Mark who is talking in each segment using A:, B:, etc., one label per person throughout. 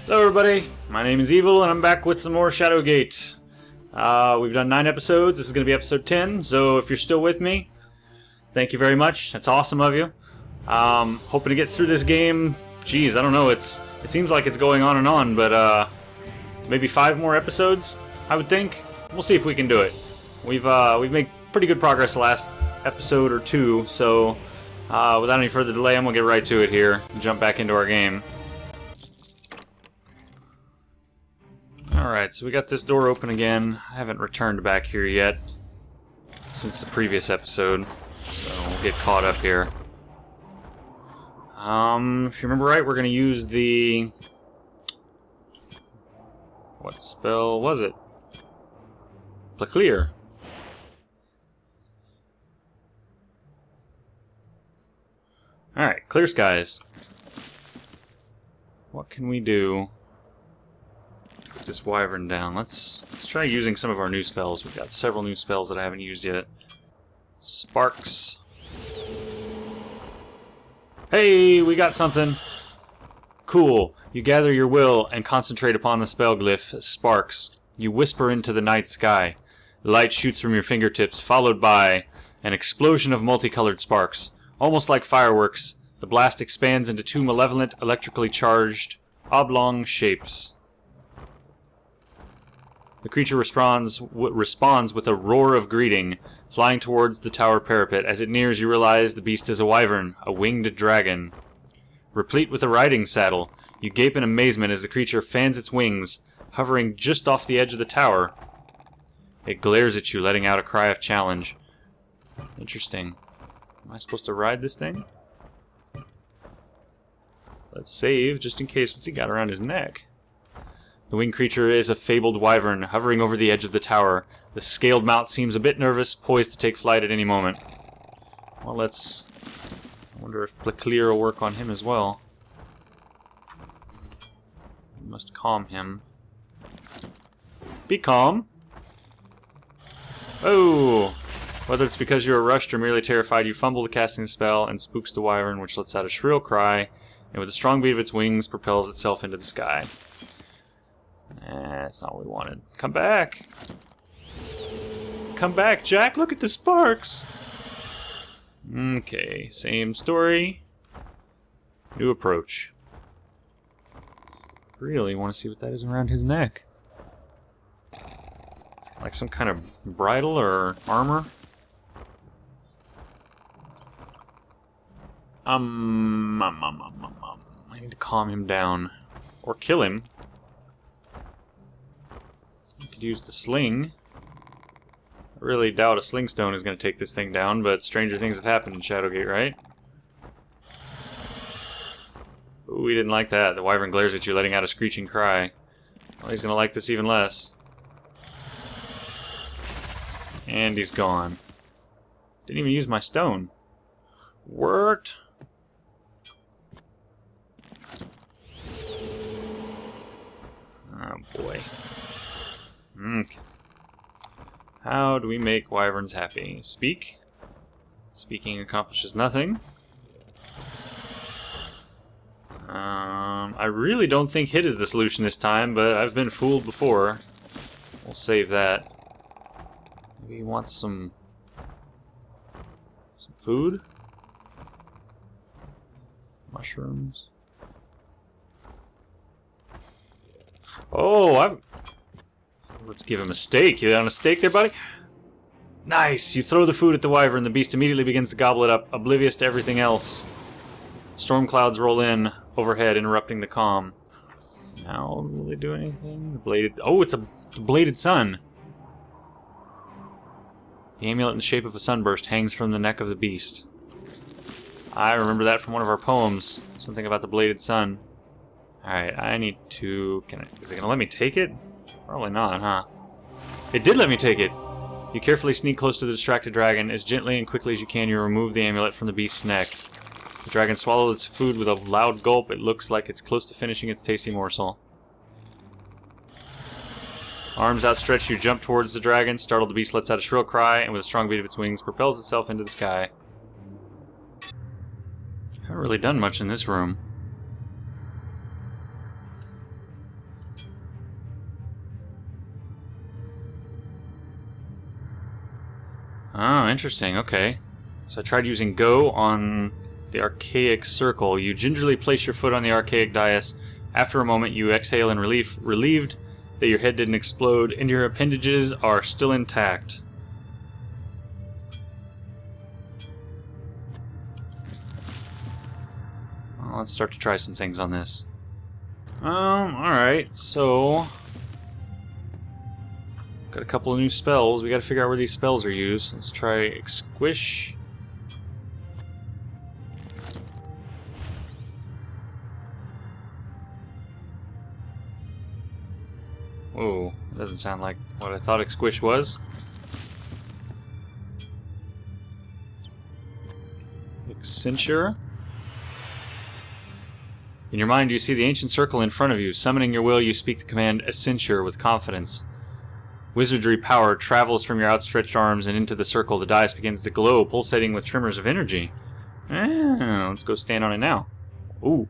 A: Hello everybody, my name is Evyl and I'm back with some more Shadowgate. We've done 9 episodes, this is going to be episode 10, so if you're still with me, thank you very much, that's awesome of you. Hoping to get through this game. Geez, I don't know, it seems like it's going on and on, but maybe 5 more episodes, I would think. We'll see if we can do it. We've made pretty good progress the last episode or 2, so without any further delay, I'm going to get right to it here and jump back into our game. Alright, so we got this door open again. I haven't returned back here yet since the previous episode, so we'll get caught up here. If you remember right, we're going to use the... what spell was it? Clear. Alright, clear skies. What can we do? Get this wyvern down. Let's try using some of our new spells. We've got several new spells that I haven't used yet. Sparks. Hey, we got something. Cool. You gather your will and concentrate upon the spell glyph, Sparks. You whisper into the night sky. Light shoots from your fingertips, followed by an explosion of multicolored sparks. Almost like fireworks, the blast expands into 2 malevolent, electrically charged, oblong shapes. The creature responds with a roar of greeting, flying towards the tower parapet. As it nears, you realize the beast is a wyvern, a winged dragon. Replete with a riding saddle, you gape in amazement as the creature fans its wings, hovering just off the edge of the tower. It glares at you, letting out a cry of challenge. Interesting. Am I supposed to ride this thing? Let's save, just in case. What's he got around his neck? The winged creature is a fabled wyvern, hovering over the edge of the tower. The scaled mount seems a bit nervous, poised to take flight at any moment. Well, let's... I wonder if clear will work on him as well. We must calm him. Be calm. Oh! Whether it's because you are rushed or merely terrified, you fumble to casting the spell and spooks the wyvern, which lets out a shrill cry, and with a strong beat of its wings, propels itself into the sky. That's not what we wanted. Come back! Come back, Jack! Look at the sparks! Okay, same story. New approach. Really want to see what that is around his neck. Like some kind of bridle or armor? I need to calm him down. Or kill him. I could use the sling. I really doubt a sling stone is going to take this thing down, but stranger things have happened in Shadowgate, right? Ooh, we didn't like that. The wyvern glares at you, letting out a screeching cry. Well, he's going to like this even less. And he's gone. Didn't even use my stone. Worked. Oh boy. Okay. How do we make wyverns happy? Speak. Speaking accomplishes nothing. I really don't think hit is the solution this time, but I've been fooled before. We'll save that. Maybe he wants some food? Mushrooms? Oh, let's give him a steak. You on a steak there, buddy? Nice! You throw the food at the wyvern, the beast immediately begins to gobble it up, oblivious to everything else. Storm clouds roll in overhead, interrupting the calm. Now, will they do anything? The bladed... oh, it's a bladed sun! The amulet in the shape of a sunburst hangs from the neck of the beast. I remember that from one of our poems. Something about the bladed sun. Alright, I need to... is it gonna let me take it? Probably not, huh? It did let me take it! You carefully sneak close to the distracted dragon. As gently and quickly as you can, you remove the amulet from the beast's neck. The dragon swallows its food with a loud gulp. It looks like it's close to finishing its tasty morsel. Arms outstretched, you jump towards the dragon. Startled, the beast lets out a shrill cry, and with a strong beat of its wings, propels itself into the sky. Haven't really done much in this room. Oh, interesting. Okay. So I tried using Go on the archaic circle. You gingerly place your foot on the archaic dais. After a moment, you exhale in relief, relieved that your head didn't explode and your appendages are still intact. Well, let's start to try some things on this. Alright, so... got a couple of new spells. We gotta figure out where these spells are used. Let's try Exquish. Whoa, that doesn't sound like what I thought Exquish was. Accenture. In your mind, you see the ancient circle in front of you. Summoning your will, you speak the command Accenture with confidence. Wizardry power travels from your outstretched arms and into the circle. The dais begins to glow, pulsating with tremors of energy. Let's go stand on it now. Ooh.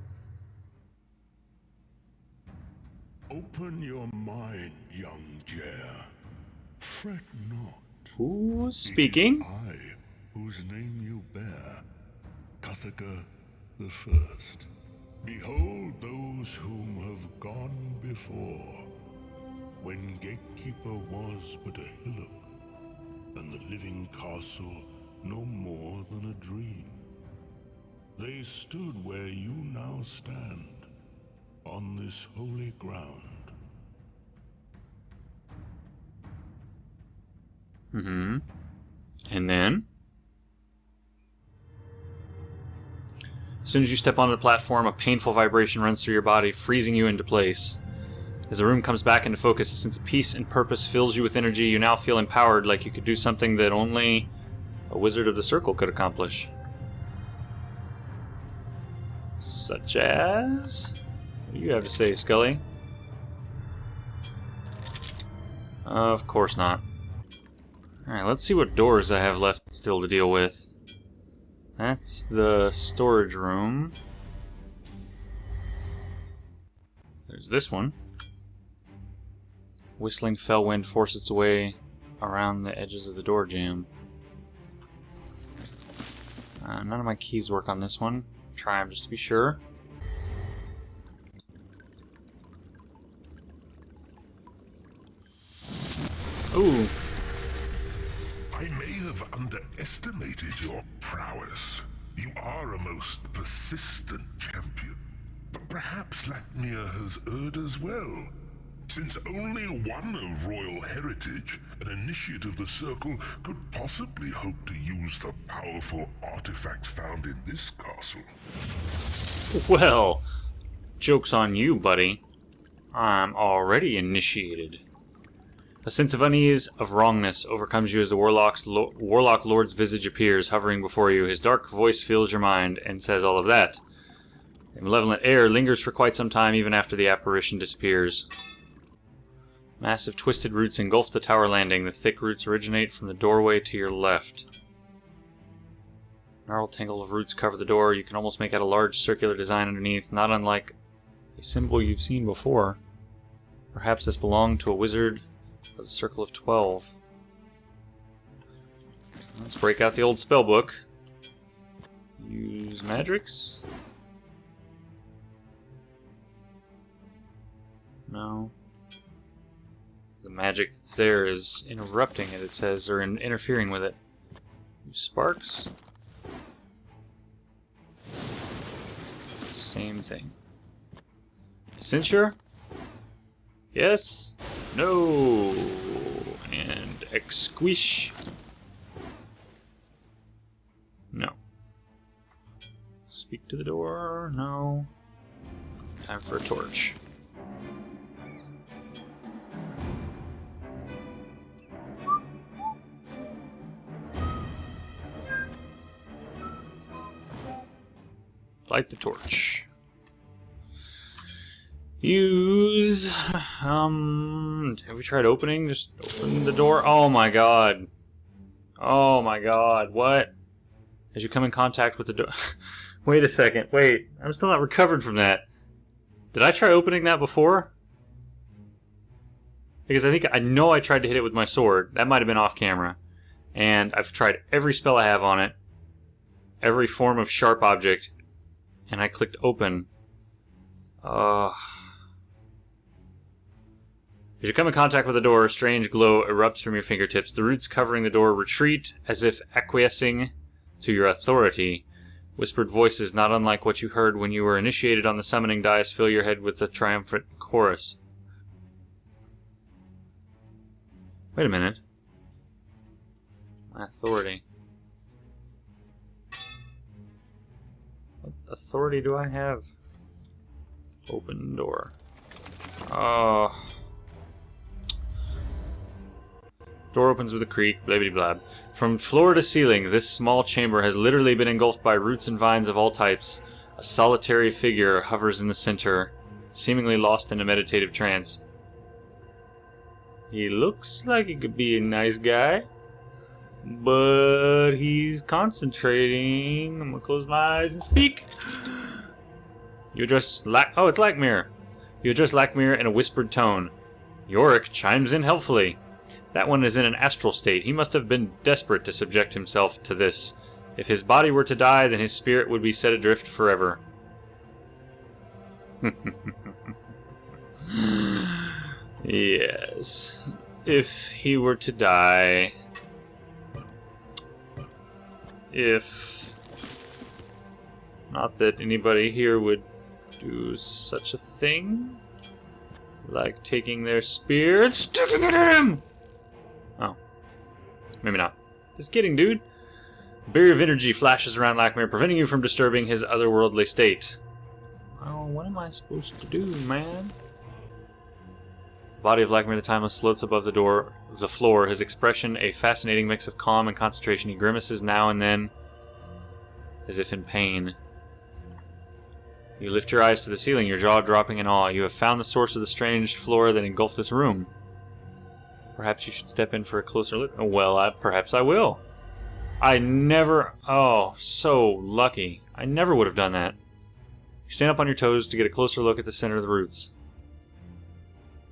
B: Open your mind, young Jer. Fret not.
A: Who's speaking?
B: It is I, whose name you bear, Cuthaka the First. Behold those whom have gone before, when Gatekeeper was but a hillock, and the living castle no more than a dream. They stood where you now stand, on this holy ground.
A: Mm-hmm. And then? As soon as you step onto the platform, a painful vibration runs through your body, freezing you into place. As the room comes back into focus, a sense of peace and purpose fills you with energy. You now feel empowered, like you could do something that only a wizard of the circle could accomplish. Such as? What do you have to say, Scully? Of course not. Alright, let's see what doors I have left still to deal with. That's the storage room. There's this one. Whistling fell wind forces its way around the edges of the door jamb. None of my keys work on this one. Try them just to be sure. Ooh.
B: I may have underestimated your prowess. You are a most persistent champion. But perhaps Latmir has erred as well. Since only one of royal heritage, an initiate of the Circle, could possibly hope to use the powerful artifacts found in this castle.
A: Well, joke's on you, buddy. I'm already initiated. A sense of unease, of wrongness, overcomes you as the Warlock Lord's visage appears, hovering before you. His dark voice fills your mind and says all of that. The malevolent air lingers for quite some time, even after the apparition disappears. Massive twisted roots engulf the tower landing. The thick roots originate from the doorway to your left. Gnarled tangle of roots cover the door. You can almost make out a large circular design underneath, not unlike a symbol you've seen before. Perhaps this belonged to a wizard of the Circle of 12. Let's break out the old spellbook. Use Madrix? No. The magic that's there is interrupting it, it says, or interfering with it. Use Sparks? Same thing. Censure? Yes? No. And Exquish? No. Speak to the door? No. Time for a torch. Light the torch. Use... have we tried opening? Just open the door? Oh my god. Oh my god. What? As you come in contact with the door... Wait a second. Wait. I'm still not recovered from that. Did I try opening that before? Because I know I tried to hit it with my sword. That might have been off camera. And I've tried every spell I have on it, every form of sharp object, and I clicked open. As you come in contact with the door, a strange glow erupts from your fingertips. The roots covering the door retreat as if acquiescing to your authority. Whispered voices, not unlike what you heard when you were initiated on the summoning dais, fill your head with a triumphant chorus. Wait a minute. My authority. What authority do I have? Open door. Oh. Door opens with a creak, blah blah blah. From floor to ceiling, this small chamber has literally been engulfed by roots and vines of all types. A solitary figure hovers in the center, seemingly lost in a meditative trance. He looks like he could be a nice guy, but he's concentrating. I'm gonna close my eyes and speak. You address oh, it's Lakmir. You address Lakmir in a whispered tone. Yorick chimes in helpfully. That one is in an astral state. He must have been desperate to subject himself to this. If his body were to die, then his spirit would be set adrift forever. Yes. If he were to die... If... Not that anybody here would do such a thing. Like taking their spear and sticking it in him! Oh. Maybe not. Just kidding, dude. A barrier of energy flashes around Lakmir, preventing you from disturbing his otherworldly state. Oh, what am I supposed to do, man? The body of Lakmir the Timeless floats above the floor, his expression a fascinating mix of calm and concentration. He grimaces now and then, as if in pain. You lift your eyes to the ceiling, your jaw dropping in awe. You have found the source of the strange flora that engulfed this room. Perhaps you should step in for a closer look. Well, perhaps I will. I never... Oh, so lucky. I never would have done that. You stand up on your toes to get a closer look at the center of the roots.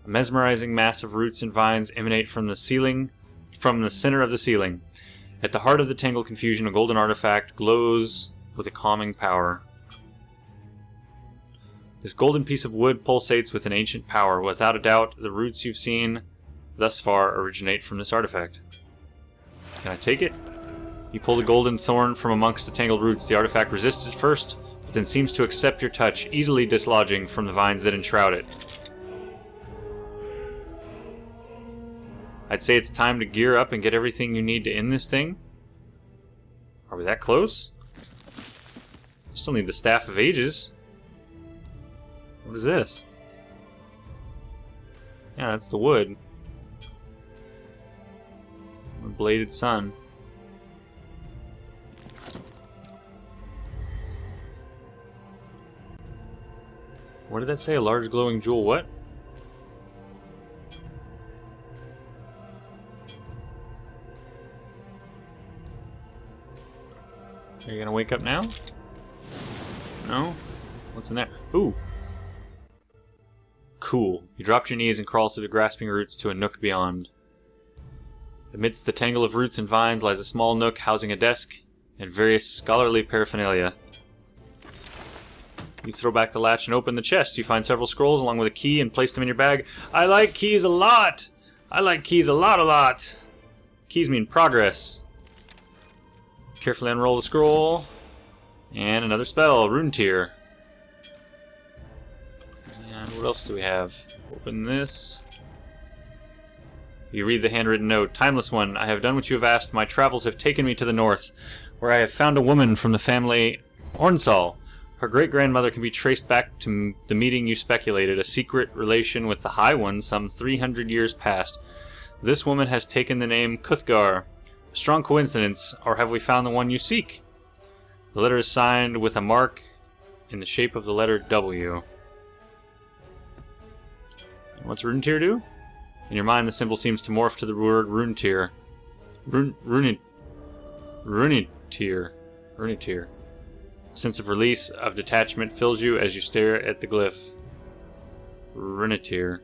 A: A mesmerizing mass of roots and vines emanate from the center of the ceiling. At the heart of the tangled confusion, a golden artifact glows with a calming power. This golden piece of wood pulsates with an ancient power. Without a doubt, the roots you've seen thus far originate from this artifact. Can I take it? You pull the golden thorn from amongst the tangled roots. The artifact resists at first, but then seems to accept your touch, easily dislodging from the vines that enshroud it. I'd say it's time to gear up and get everything you need to end this thing. Are we that close? Still need the Staff of Ages. What is this? Yeah, that's the wood. A bladed sun. What did that say? A large glowing jewel. What? Are you gonna wake up now? No? What's in there? Ooh! Cool. You drop to your knees and crawl through the grasping roots to a nook beyond. Amidst the tangle of roots and vines lies a small nook housing a desk and various scholarly paraphernalia. You throw back the latch and open the chest. You find several scrolls along with a key and place them in your bag. I like keys a lot! I like keys a lot! Keys mean progress. Carefully unroll the scroll. And another spell, Rune Tear. And what else do we have? Open this. You read the handwritten note. Timeless One, I have done what you have asked. My travels have taken me to the north, where I have found a woman from the family Ornsal. Her great-grandmother can be traced back to the meeting you speculated, a secret relation with the High One some 300 years past. This woman has taken the name Kuthgar. A strong coincidence, or have we found the one you seek? The letter is signed with a mark in the shape of the letter W. What's Rune Tear do? In your mind, the symbol seems to morph to the word Rune Tear. Rune Tear. A sense of release, of detachment fills you as you stare at the glyph. Rune Tear.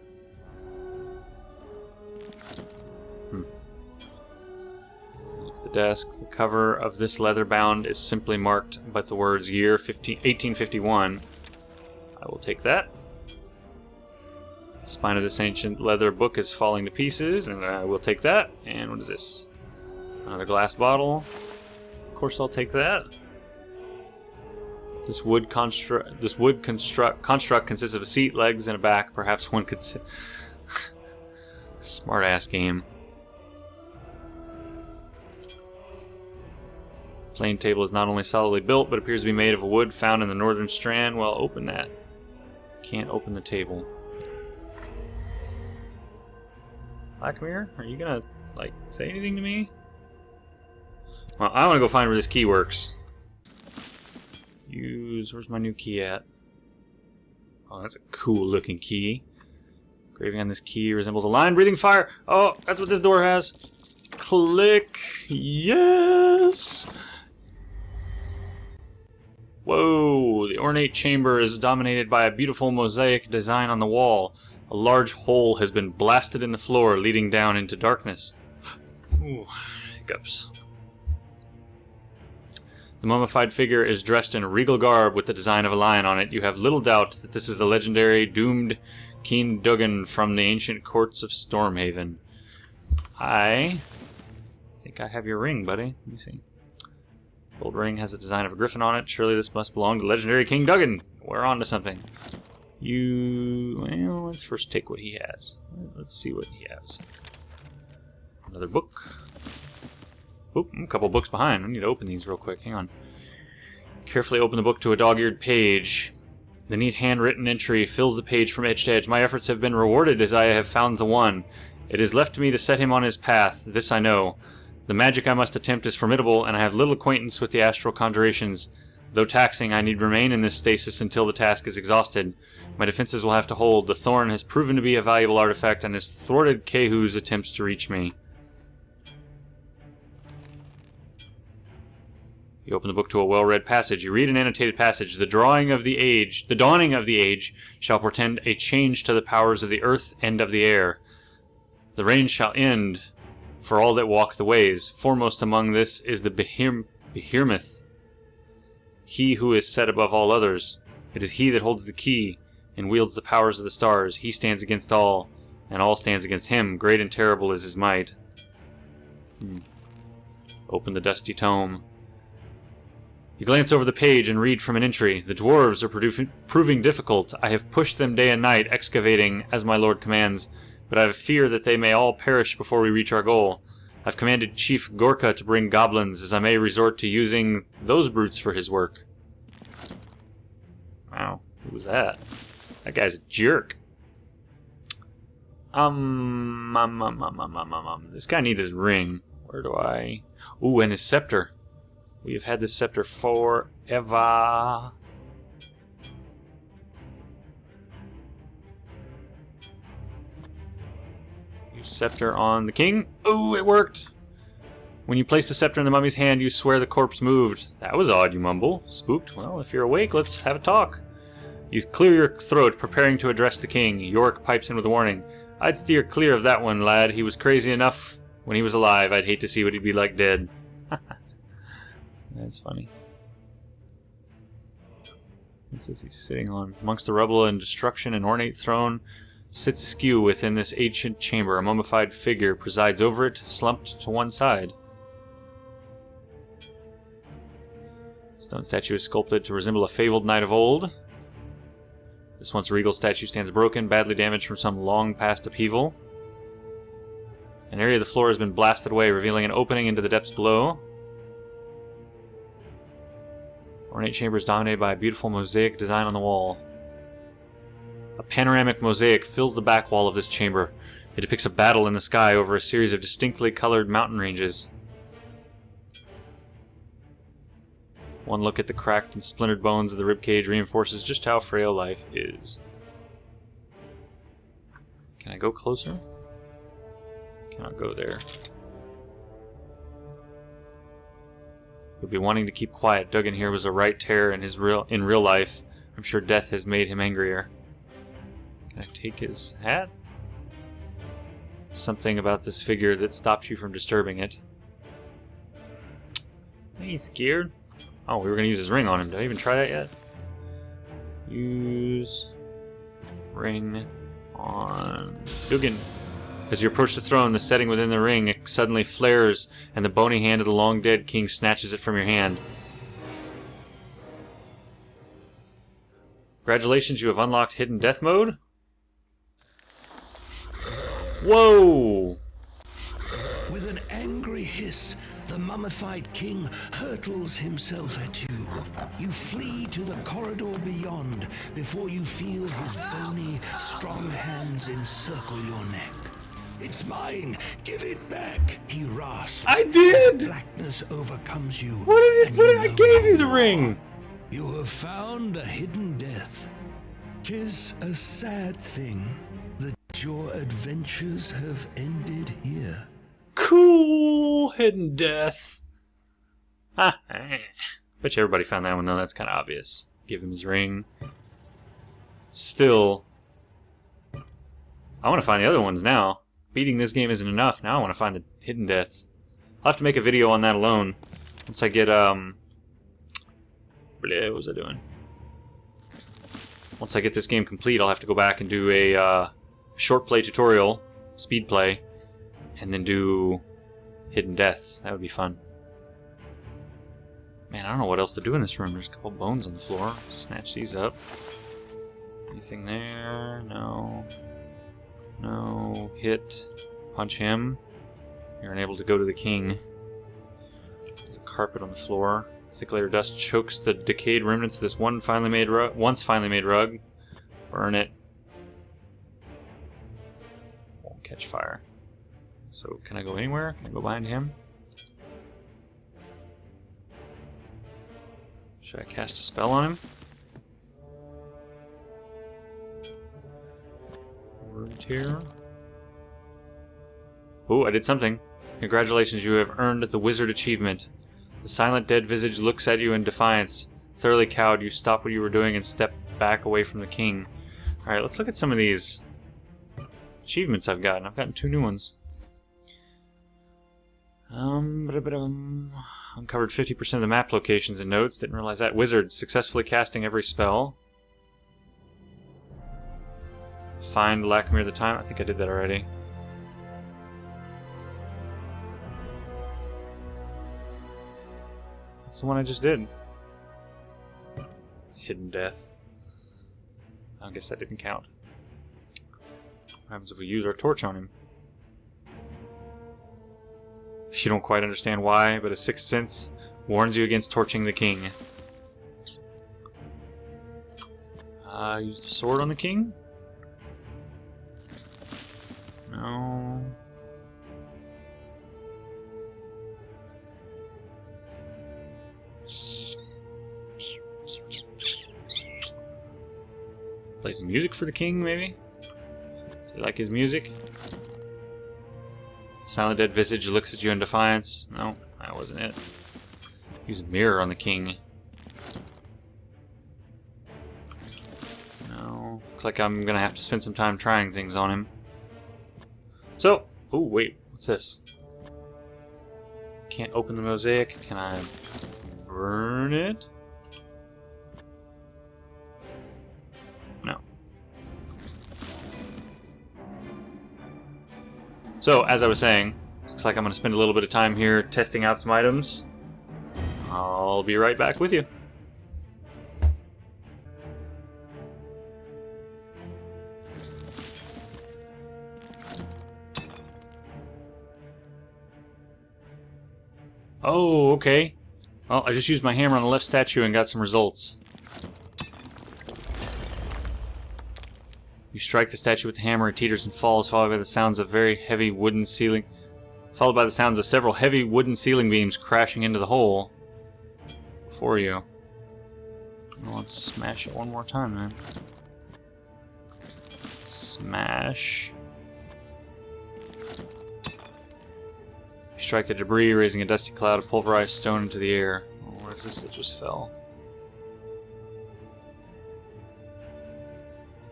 A: the desk. The cover of this leather bound is simply marked by the words year 1851. I will take that. The spine of this ancient leather book is falling to pieces, and I will take that. And what is this? Another glass bottle. Of course I'll take that. This wood construct consists of a seat, legs, and a back. Perhaps one could sit. Smart-ass game. Plane table is not only solidly built, but appears to be made of wood found in the northern strand. Well, open that. Can't open the table. Black Mirror, are you gonna, like, say anything to me? Well, I want to go find where this key works. Where's my new key at? Oh, that's a cool looking key. Engraving on this key resembles a lion breathing fire. Oh, that's what this door has. Click. Yes! Whoa, the ornate chamber is dominated by a beautiful mosaic design on the wall. A large hole has been blasted in the floor, leading down into darkness. Ooh, hiccups. The mummified figure is dressed in a regal garb with the design of a lion on it. You have little doubt that this is the legendary doomed King Duggan from the ancient courts of Stormhaven. I think I have your ring, buddy. Let me see. Gold ring has the design of a griffin on it. Surely this must belong to legendary King Duggan. We're on to something. Well, let's first take what he has. Let's see what he has. Another book. Oop, I'm a couple books behind. I need to open these real quick. Hang on. Carefully open the book to a dog-eared page. The neat handwritten entry fills the page from edge to edge. My efforts have been rewarded as I have found the one. It is left to me to set him on his path. This I know. The magic I must attempt is formidable, and I have little acquaintance with the astral conjurations. Though taxing, I need remain in this stasis until the task is exhausted. My defenses will have to hold. The thorn has proven to be a valuable artifact and has thwarted Kehu's attempts to reach me. You open the book to a well-read passage. You read an annotated passage. The dawning of the age shall portend a change to the powers of the earth and of the air. The rain shall end for all that walk the ways. Foremost among this is the Behemoth, he who is set above all others. It is he that holds the key and wields the powers of the stars. He stands against all, and all stands against him. Great and terrible is his might. Open the dusty tome. You glance over the page and read from an entry. The dwarves are proving difficult. I have pushed them day and night, excavating as my lord commands, but I have fear that they may all perish before we reach our goal. I've commanded Chief Gorka to bring goblins, as I may resort to using those brutes for his work. Wow, who was that? That guy's a jerk. This guy needs his ring. Where do I... Ooh, and his scepter. We have had this scepter forever. Use scepter on the king. Ooh, it worked! When you place the scepter in the mummy's hand, you swear the corpse moved. That was odd, you mumble. Spooked? Well, if you're awake, let's have a talk. You clear your throat, preparing to address the king. York pipes in with a warning. I'd steer clear of that one, lad. He was crazy enough when he was alive. I'd hate to see what he'd be like dead. That's funny. What says he's sitting on? Amongst the rubble and destruction, an ornate throne sits askew within this ancient chamber. A mummified figure presides over it, slumped to one side. Stone statue is sculpted to resemble a fabled knight of old. This once regal statue stands broken, badly damaged from some long-past upheaval. An area of the floor has been blasted away, revealing an opening into the depths below. Ornate chamber is dominated by a beautiful mosaic design on the wall. A panoramic mosaic fills the back wall of this chamber. It depicts a battle in the sky over a series of distinctly colored mountain ranges. One look at the cracked and splintered bones of the ribcage reinforces just how frail life is. Can I go closer? Cannot go there. You'll be wanting to keep quiet. Duggan here was a right terror in real life. I'm sure death has made him angrier. Can I take his hat? Something about this figure that stops you from disturbing it. He's scared. Oh, we were gonna use his ring on him. Did I even try that yet? Use ring on Dugan. As you approach the throne, the setting within the ring suddenly flares, and the bony hand of the long-dead king snatches it from your hand. Congratulations, you have unlocked Hidden Death Mode. Whoa!
C: With an angry hiss, the mummified king hurtles himself at you. You flee to the corridor beyond before you feel his bony, strong hands encircle your neck. It's mine! Give it back! He rasps.
A: I did!
C: Blackness overcomes you.
A: What did I gave you the ring?
C: You have found a hidden death. 'Tis a sad thing that your adventures have ended here.
A: Cool hidden death. Ah, bet you everybody found that one though. That's kind of obvious. Give him his ring. Still, I want to find the other ones now. Beating this game isn't enough. Now I want to find the hidden deaths. I'll have to make a video on that alone. Once I get what was I doing? Once I get this game complete, I'll have to go back and do a short play tutorial, speed play, and then do hidden deaths. That would be fun. Man, I don't know what else to do in this room. There's a couple bones on the floor. Snatch these up. Anything there? No. No. Hit. Punch him. You're unable to go to the king. There's a carpet on the floor. Thick layer of dust chokes the decayed remnants of this once finely made rug. Burn it. Won't catch fire. So, can I go anywhere? Can I go behind him? Should I cast a spell on him? Right here. Oh, I did something. Congratulations, you have earned the wizard achievement. The silent dead visage looks at you in defiance. Thoroughly cowed, you stop what you were doing and step back away from the king. Alright, let's look at some of these achievements I've gotten. I've gotten 2 new ones. Uncovered 50% of the map locations and notes. Didn't realize that. Wizard, successfully casting every spell. Find Lacmere the time. I think I did that already. That's the one I just did. Hidden death. I guess that didn't count. What happens if we use our torch on him? You don't quite understand why, but a sixth sense warns you against torching the king. Use the sword on the king? No. Play some music for the king, maybe? Does he like his music? Silent dead visage looks at you in defiance. No, that wasn't it. Use a mirror on the king. No. Looks like I'm gonna have to spend some time trying things on him. So, oh wait, what's this? Can't open the mosaic. Can I burn it? No. So, as I was saying, looks like I'm going to spend a little bit of time here testing out some items. I'll be right back with you. Oh, okay. Well, I just used my hammer on the left statue and got some results. You strike the statue with the hammer, it teeters and falls, followed by the sounds of several heavy wooden ceiling beams crashing into the hole before you. Well, let's smash it one more time, man. Smash. You strike the debris, raising a dusty cloud of pulverized stone into the air. Oh, what is this that just fell?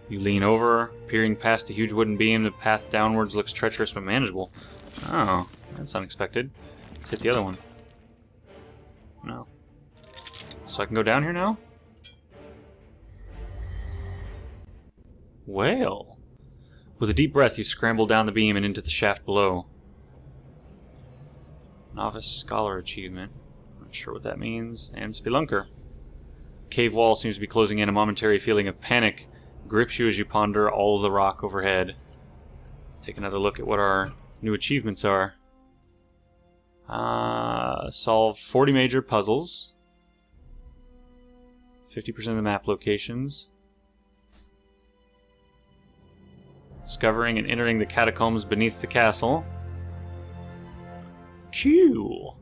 A: You lean over, peering past the huge wooden beam. The path downwards looks treacherous but manageable. Oh, that's unexpected. Let's hit the other one. No. So I can go down here now? Well. With a deep breath, you scramble down the beam and into the shaft below. Novice Scholar Achievement. Not sure what that means. And Spelunker. Cave wall seems to be closing in. A momentary feeling of panic grips you as you ponder all of the rock overhead. Let's take another look at what our new achievements are. Solve 40 major puzzles. 50% of the map locations. Discovering and entering the catacombs beneath the castle. Q.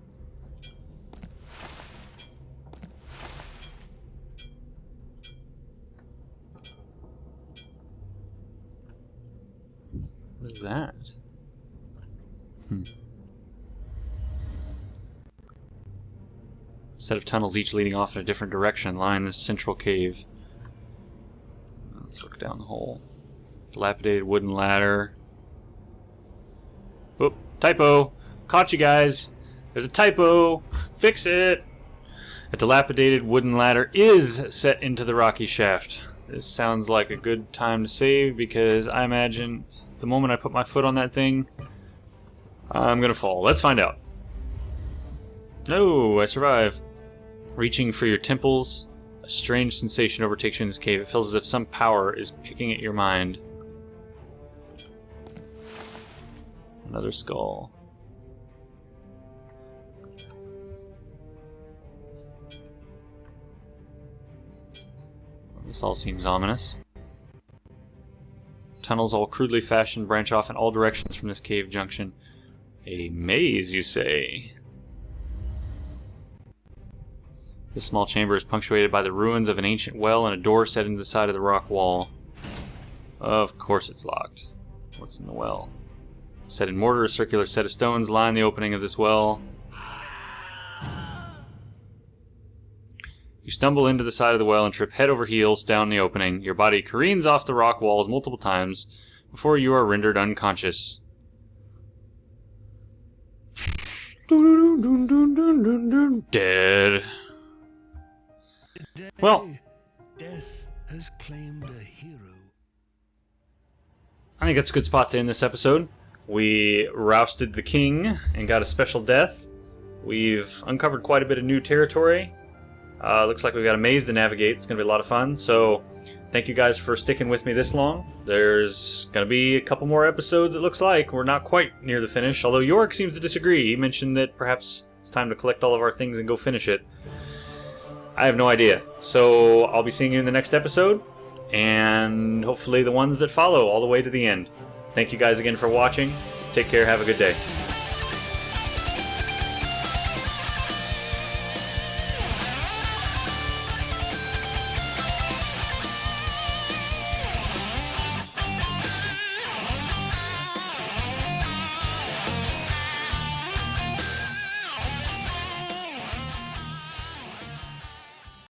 A: What is that? A set of tunnels, each leading off in a different direction, line this central cave. Let's look down the hole. Dilapidated wooden ladder. Oop, typo. Caught you guys. There's a typo. Fix it. A dilapidated wooden ladder is set into the rocky shaft. This sounds like a good time to save because I imagine the moment I put my foot on that thing, I'm gonna fall. Let's find out. No, I survive. Reaching for your temples, a strange sensation overtakes you in this cave. It feels as if some power is picking at your mind. Another skull. This all seems ominous. Tunnels, all crudely fashioned, branch off in all directions from this cave junction. A maze, you say? This small chamber is punctuated by the ruins of an ancient well and a door set into the side of the rock wall. Of course it's locked. What's in the well? Set in mortar, a circular set of stones line the opening of this well. You stumble into the side of the well and trip head over heels down the opening. Your body careens off the rock walls multiple times before you are rendered unconscious. Dead. Well,
C: Death has claimed a hero.
A: I think that's a good spot to end this episode. We rousted the king and got a special death. We've uncovered quite a bit of new territory. Looks like we've got a maze to navigate. It's going to be a lot of fun. So, thank you guys for sticking with me this long. There's going to be a couple more episodes, it looks like. We're not quite near the finish, although Yorick seems to disagree. He mentioned that perhaps it's time to collect all of our things and go finish it. I have no idea. So, I'll be seeing you in the next episode, and hopefully the ones that follow all the way to the end. Thank you guys again for watching. Take care. Have a good day.